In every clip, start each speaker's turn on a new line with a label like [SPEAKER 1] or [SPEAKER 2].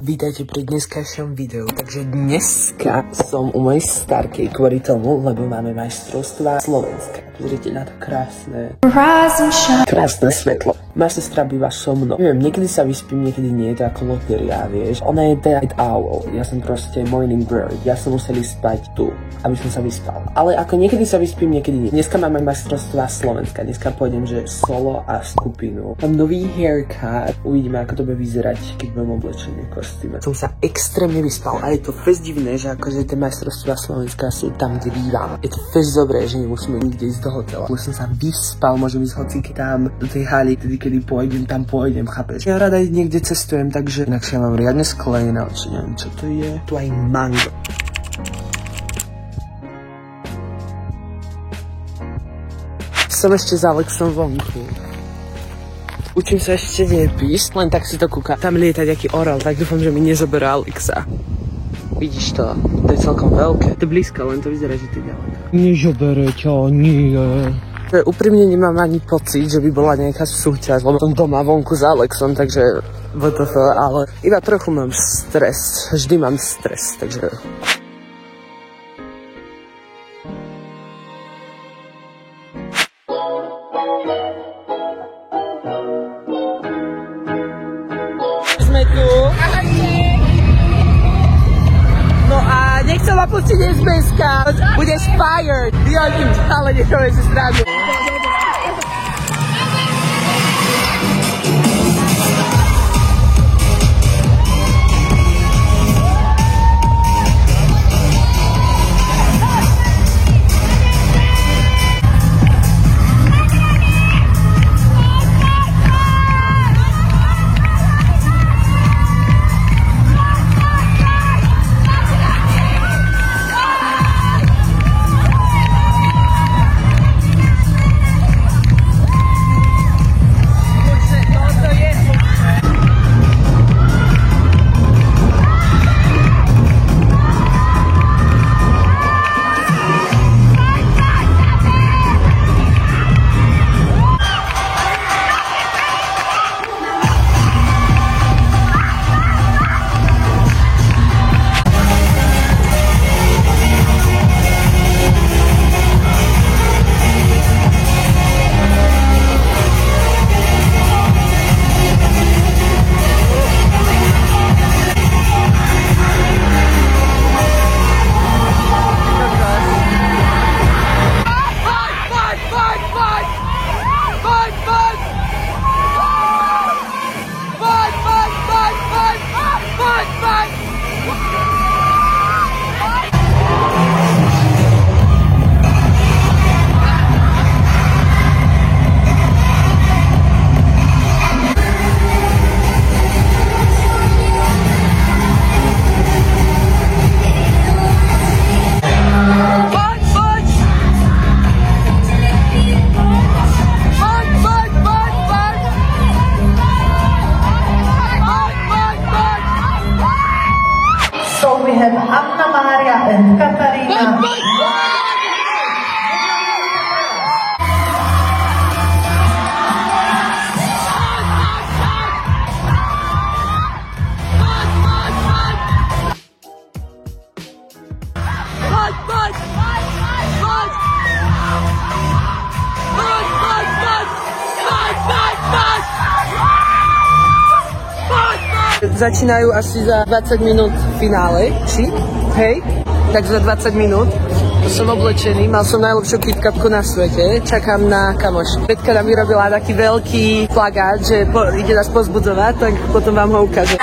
[SPEAKER 1] Vítajte pri dneskajšom videu. Takže dneska som u mojej starkej kvôli tomu, lebo máme majstrovstvá Slovenska. Pozrite na to krásne svetlo. Moja sestra býva so mnou. Neviem, niekedy sa vyspím, niekedy nie, to ako loteria, vieš. Ona je night owl, ja som proste morning bird. Ja som musel spať tu, aby som sa vyspal. Ale ako niekedy sa vyspím, niekedy nie. Dneska máme majstrovstvá Slovenska. Dneska pôjdem, že solo a skupinu. Mám nový haircut. Uvidíme, ako to bude vyzerať, keď budem oblečený v kostýme. Som sa extrémne vyspal a je to fest divné, že akože tie majstrovstvá Slovenska sú tam, kde bývam. Je to fest dobré, že nemusíme nikde ísť do hotela. Už som sa vyspal, môžem ísť hociky tam do tej haly, kedy pôjdem, tam pôjdem, chápeš? Ja rada niekde cestujem, takže inakšie ja mám riadne sklenené oči, neviem čo to je. Tu aj mango. Som ešte s Alexom vonku. Učím sa ešte nepísť, len tak si to kúka. Tam lieta nejaký orel, tak dúfam, že mi nezoberá Alexa. Vidíš to? To je celkom veľké. To je blízko, len to vyzerá, že to je ďaleko. Nežobere ťa, nie. Úprimne nemám ani pocit, že by bola nejaká súťaž, lebo som doma vonku s Alexom, takže WTF, ale iba trochu mám stres. Vždy mám stres, takže... Sme tu. No a nechcem ma pustiť SBS-ka. Budeš fired. Vyhodím ťa, ale nechcem si stranu.
[SPEAKER 2] We have Anna Maria and Katarina.
[SPEAKER 1] Začínajú asi za 20 minút finále, či? Hej? Tak za 20 minút. Som oblečený, mal som najlepšiu KitKatku na svete, čakám na kamoš. Petka nám vyrobila taký veľký plagát, že ide nás pozbudzovať, tak potom vám ho ukážem.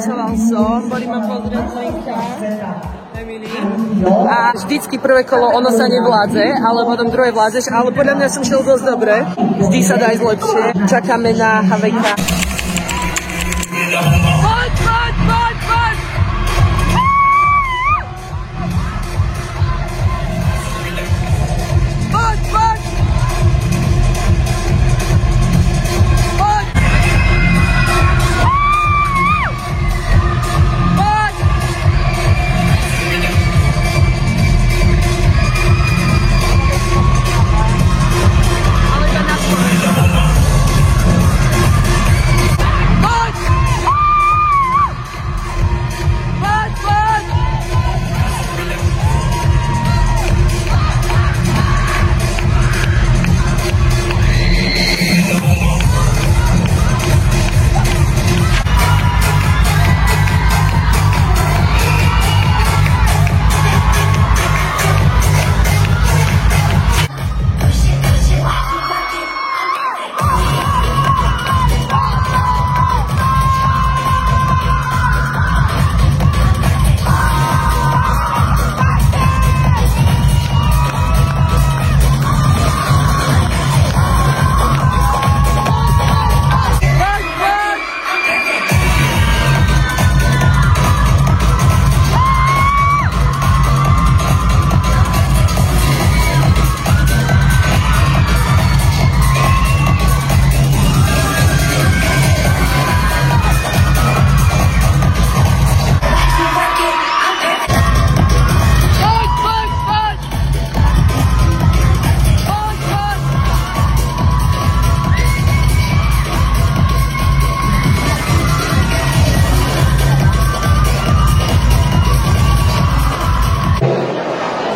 [SPEAKER 1] Tancoval som, boli ma pozrieť Lenka, Emily. A vždycky prvé kolo ono sa nevládze, ale potom druhé vládzeš, ale podľa mňa som šiel dosť dobre. Vždy sa dá ísť lepšie. Čakáme na Havejka. Poď!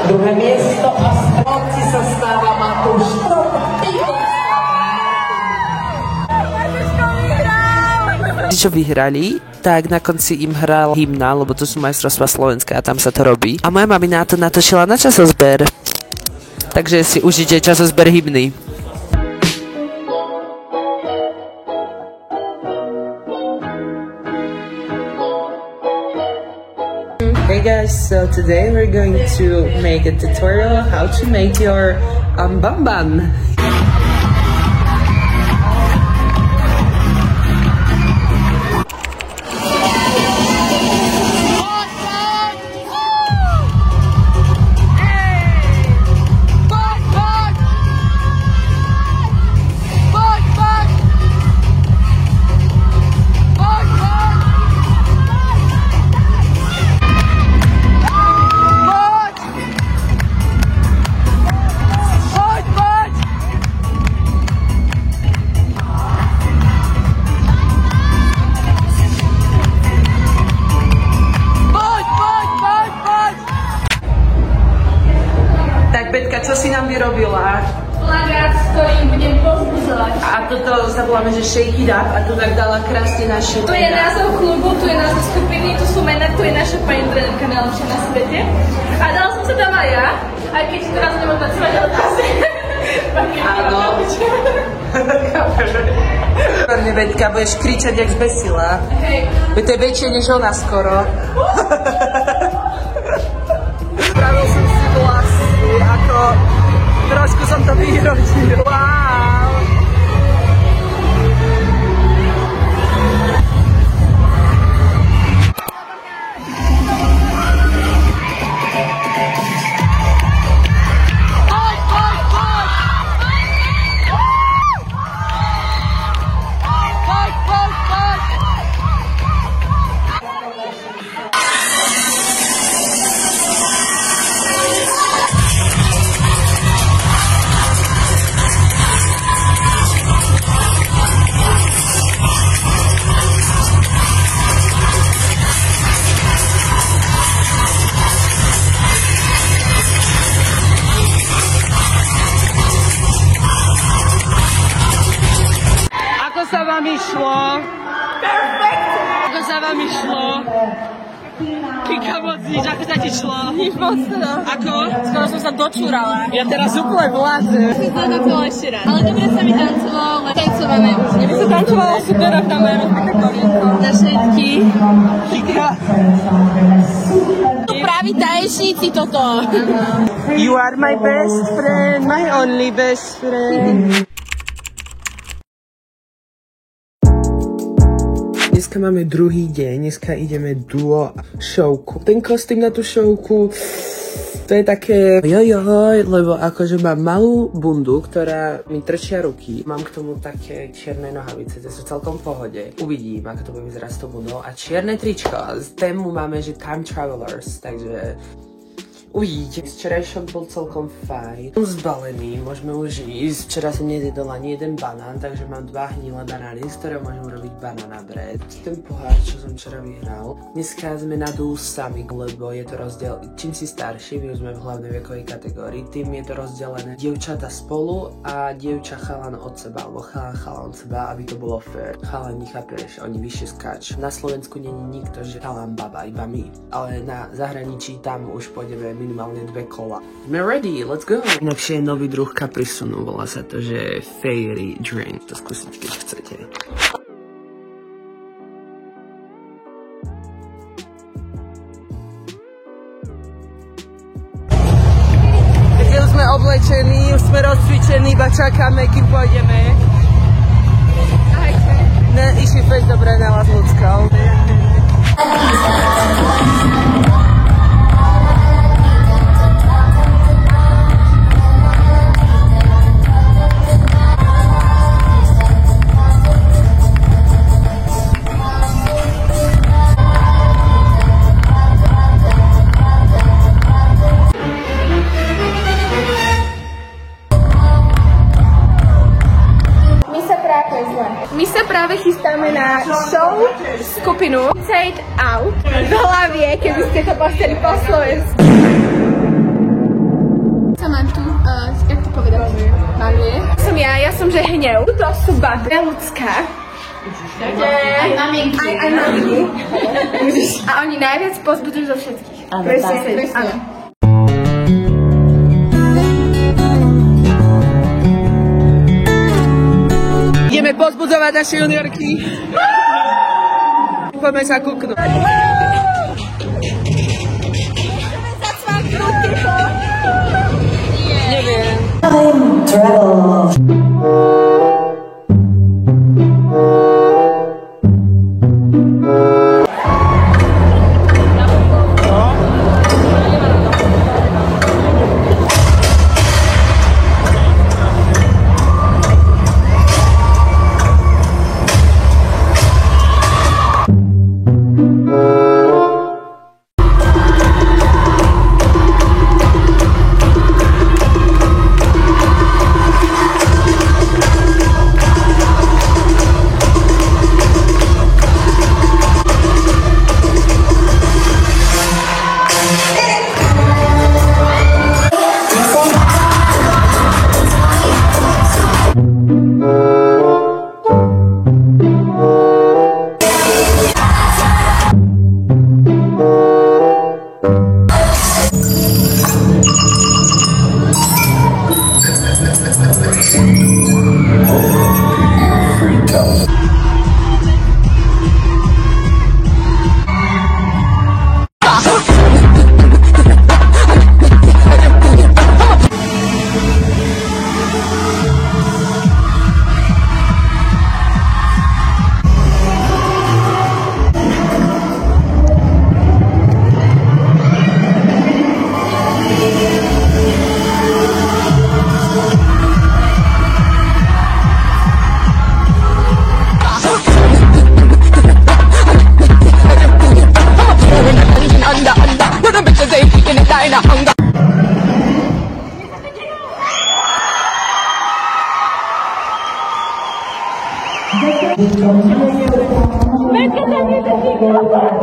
[SPEAKER 2] Druhé miesto a z konci sa stáva Matúš.
[SPEAKER 1] Čo vyhrali, tak na konci im hral hymna, lebo to sú majstrovstvá Slovenska a tam sa to robí. A moja mamina to natočila na časozber. Takže si užite časozber hymny. Hey guys, so today we're going to make a tutorial how to make your bamban. Betka, čo si nám vyrobila?
[SPEAKER 3] Plagát, s ktorým budem povzbudzovať.
[SPEAKER 1] A toto sa voláme, že shake it up a tu tak dala krásne naše.
[SPEAKER 3] Tu je názov klubu, tu je názov skupiny, tu sú mená, tu je naša pani trenérka najlepšia na svete. A dala som sa tam aj ja, aj keď teraz nemôžem pracovať, ale zase.
[SPEAKER 1] Áno. Výborne, Betka, budeš kričať jak zbesila.
[SPEAKER 3] Hej.
[SPEAKER 1] To je väčšie než ona skoro. Spravil som si vlasy, ako trošku som to vyrodil. Wow! Ako sa vám išlo?
[SPEAKER 3] Perfect!
[SPEAKER 1] Ako sa vám išlo?
[SPEAKER 4] Kika moc nič, ako sa ti šlo?
[SPEAKER 3] Nič moc teda.
[SPEAKER 4] Ako?
[SPEAKER 3] Skoro som sa dočúrala.
[SPEAKER 4] Ja teraz úplne vládzem.
[SPEAKER 3] Som sa tancovala ešte raz. Ale dobre sa mi tancovalo, ale tancované už. Mne by sa tancovalo super a tam je rozbité kolienko. Na všetky.
[SPEAKER 4] Kika.
[SPEAKER 3] Praví tanečníci toto.
[SPEAKER 4] You are my best friend, my only best friend.
[SPEAKER 1] Dneska máme druhý deň, dneska ideme duo showku. Ten kostým na tú showku, to je také jojoj, lebo akože mám malú bundu, ktorá mi trčia ruky. Mám k tomu také čierne nohavice, to sú celkom v pohode. Uvidím, ako to bude vyzerať s tou bundou. A čierne tričko, z tému máme, že Time Travelers, takže uvidíte. Včerajšom bol celkom fajn. Som zbalený, môžeme už ísť. Včera som nejedol ani jeden banán, takže mám 2 hnilé banány, z ktorého môžem urobiť banana bread. Ten pohár, čo som včera vyhral. Dneska sme na duel sami, lebo je to rozdiel. Čím si starší, my už sme v hlavnej vekovej kategórii, tým je to rozdelené dievčata spolu a dievča chalan od seba, alebo chalan od seba, aby to bolo fair. Chalani, chápeš, oni vyššie skáču. Na Slovensku nie je nikto, že chalan baba, iba my. Ale na zahraničí tam už pôjdeme minimálne 2 kola. Sme ready, let's go! Inakšie je nový druh kaprisonu, volá sa to, že fairy drink. To skúsiť, keď chcete.
[SPEAKER 4] Takže už sme oblečení, už sme rozcvičení, iba čakáme, kým pôjdeme.
[SPEAKER 3] Ahojte.
[SPEAKER 4] Ne, išli fest dobre na vás ľudskou.
[SPEAKER 3] My sa práve chystáme na show skupinu Inside Out. Veľa vie, keby ste to povedali po slovensku. Sa mám tu, jak to povedať? Maluje. Som ja som že hnev. To sú baby. Ľudská. Aj maminky. Aj maminky. A oni najviac pozbudujú zo všetkých. Presne.
[SPEAKER 4] Ideme pozbudzovať naše juniorky. Poďme sa kúknúť. Neviem.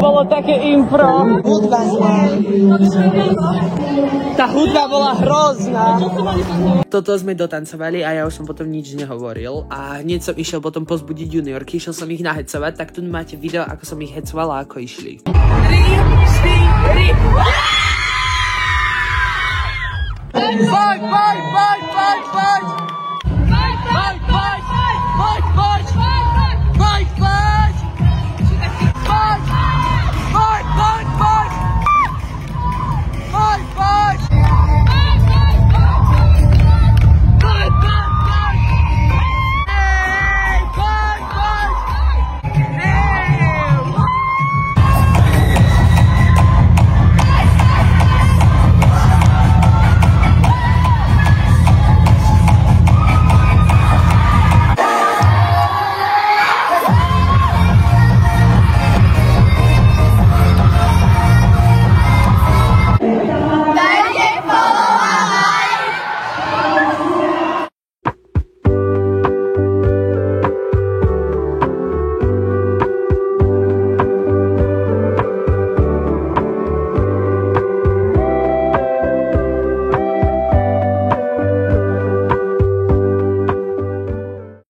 [SPEAKER 4] Bolo také impro. Hudba zlá. Tá hudba bola hrozná.
[SPEAKER 1] Toto sme dotancovali a ja už som potom nič nehovoril a hneď som išiel potom pozbudiť juniorky, išiel som ich nahecovať, tak tu máte video, ako som ich hecovala a ako išli. 3, 4, 3. Poď!